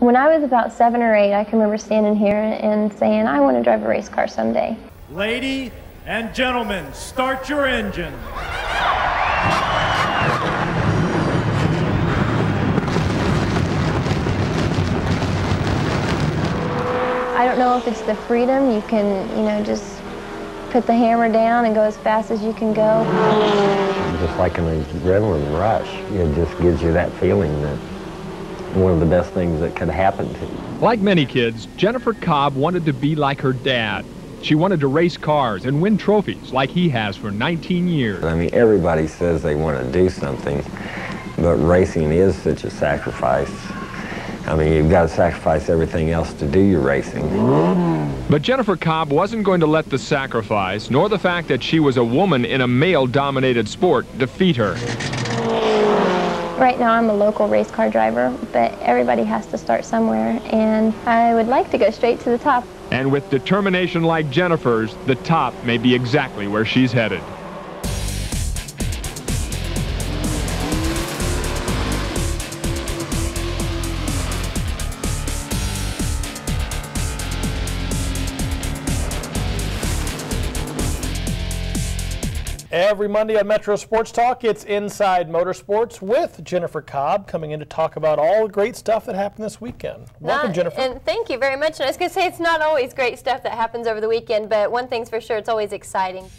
When I was about 7 or 8, I can remember standing here and saying, I want to drive a race car someday. Ladies and gentlemen, start your engine. I don't know if it's the freedom. You can, just put the hammer down and go as fast as you can go. Just like an adrenaline rush. It just gives you that feeling that one of the best things that could happen to you. Like many kids, Jennifer Cobb wanted to be like her dad. She wanted to race cars and win trophies like he has for 19 years. I mean, everybody says they want to do something, but racing is such a sacrifice. I mean, you've got to sacrifice everything else to do your racing. But Jennifer Cobb wasn't going to let the sacrifice, nor the fact that she was a woman in a male-dominated sport, defeat her. Right now I'm a local race car driver, but everybody has to start somewhere, and I would like to go straight to the top. And with determination like Jennifer's, the top may be exactly where she's headed. Every Monday on Metro Sports Talk, it's Inside Motorsports with Jennifer Cobb coming in to talk about all the great stuff that happened this weekend. Welcome, Jennifer. And thank you very much. And I was going to say, it's not always great stuff that happens over the weekend, but one thing's for sure, it's always exciting.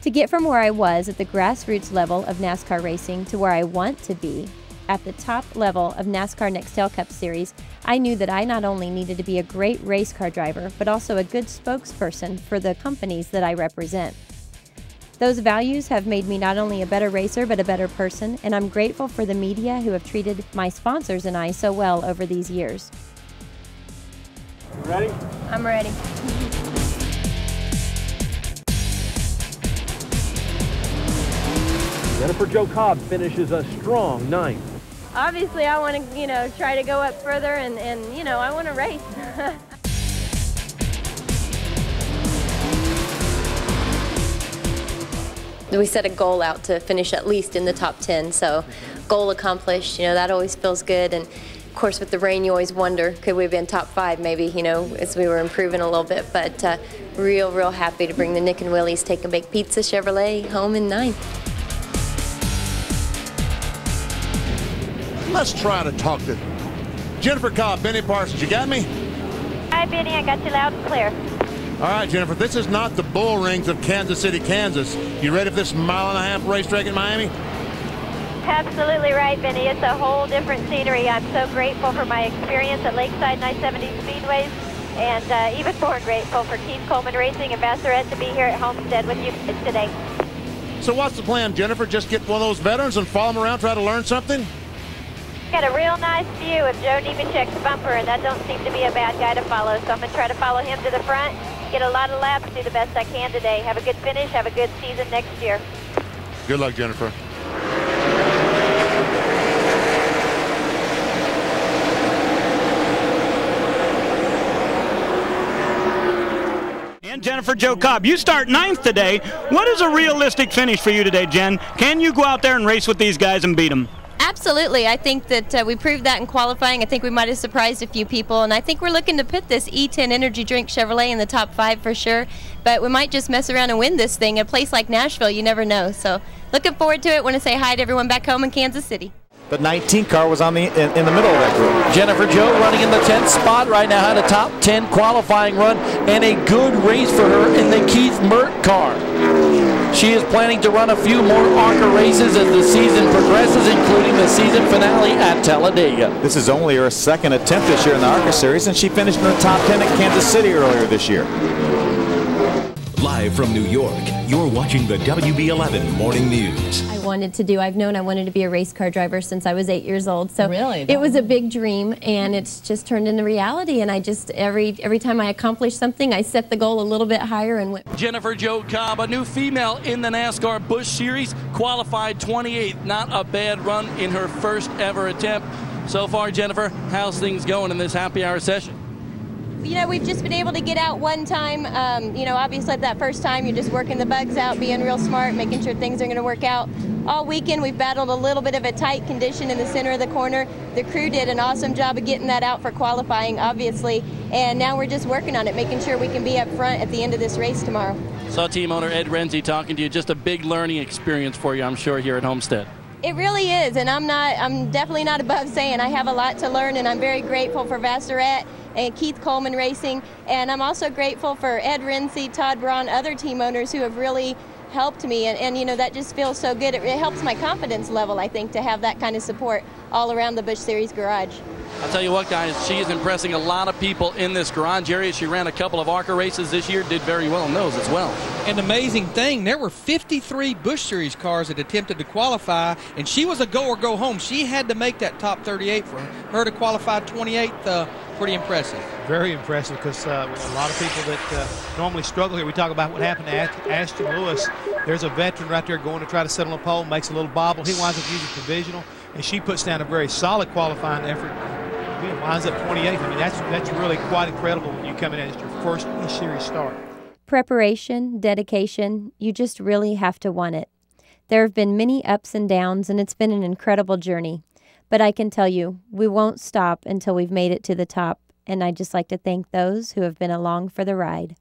To get from where I was at the grassroots level of NASCAR racing to where I want to be, at the top level of NASCAR Nextel Cup Series, I knew that I not only needed to be a great race car driver, but also a good spokesperson for the companies that I represent. Those values have made me not only a better racer, but a better person, and I'm grateful for the media who have treated my sponsors and I so well over these years. Ready? I'm ready. Jennifer Jo Cobb finishes a strong 9th. Obviously, I want to, try to go up further and I want to race. We set a goal out to finish at least in the top 10, so goal accomplished, that always feels good. And of course with the rain you always wonder, could we have been top 5 maybe, as we were improving a little bit, but real happy to bring the Nick and Willie's Take a Baked Pizza Chevrolet home in 9th. Let's try to talk to Jennifer Cobb. Benny Parsons, you got me? Hi Benny, I got you loud and clear. All right, Jennifer, this is not the bull rings of Kansas City, Kansas. You ready for this 1.5-mile racetrack in Miami? Absolutely right, Benny. It's a whole different scenery. I'm so grateful for my experience at Lakeside and I-70 Speedways, and even more grateful for Keith Coleman Racing and Vassarette to be here at Homestead with you today. So what's the plan, Jennifer? Just get one of those veterans and follow them around, try to learn something? Got a real nice view of Joe Nemechek's bumper, and that don't seem to be a bad guy to follow, so I'm going to try to follow him to the front. Get a lot of laps, do the best I can today. Have a good finish, have a good season next year. Good luck, Jennifer. And Jennifer Jo Cobb, you start 9th today. What is a realistic finish for you today, Jen? Can you go out there and race with these guys and beat them? Absolutely. I think that we proved that in qualifying. I think we might have surprised a few people, and I think we're looking to put this E10 Energy Drink Chevrolet in the top 5 for sure, but we might just mess around and win this thing. A place like Nashville, you never know. So looking forward to it. Want to say hi to everyone back home in Kansas City. The 19 car was on in the middle of that group. Jennifer Jo running in the 10th spot right now, had a top 10 qualifying run and a good race for her in the Keith Mert car. She is planning to run a few more ARCA races as the season progresses, including the season finale at Talladega. This is only her second attempt this year in the ARCA Series, and she finished in the top 10 at Kansas City earlier this year. Live from New York, you're watching the WB11 Morning News. I've known I wanted to be a race car driver since I was 8 years old. So really? It was a big dream, and it's just turned into reality. And I just, every time I accomplish something, I set the goal a little bit higher and went. Jennifer Jo Cobb, a new female in the NASCAR Busch Series, qualified 28th. Not a bad run in her first ever attempt. So far, Jennifer, how's things going in this happy hour session? we've just been able to get out one time. Obviously that first time you're just working the bugs out, being real smart, making sure things are going to work out. All weekend we've battled a little bit of a tight condition in the center of the corner. The crew did an awesome job of getting that out for qualifying, obviously, and now we're just working on it, making sure we can be up front at the end of this race tomorrow. Saw team owner Ed Renzi talking to you. Just a big learning experience for you, I'm sure, here at Homestead. It really is, and I'm definitely not above saying I have a lot to learn, and I'm very grateful for Vassarette and Keith Coleman Racing, and I'm also grateful for Ed Renzi, Todd Braun, other team owners who have really helped me, and that just feels so good. It helps my confidence level, I think, to have that kind of support all around the Busch Series garage. I'll tell you what, guys, she is impressing a lot of people in this garage area. She ran a couple of ARCA races this year, did very well in those as well. An amazing thing, there were 53 Busch Series cars that attempted to qualify, and she was a go or go home. She had to make that top 38 for her to qualify 28th. Pretty impressive. Very impressive, because a lot of people that normally struggle here, we talk about what happened to Ashton Lewis. There's a veteran right there going to try to sit on a pole, makes a little bobble. He winds up using provisional, and she puts down a very solid qualifying effort. He winds up 28th. I mean, that's really quite incredible when you come in as your first E-Series start. Preparation, dedication, you just really have to want it. There have been many ups and downs, and it's been an incredible journey. But I can tell you, we won't stop until we've made it to the top, and I'd just like to thank those who have been along for the ride.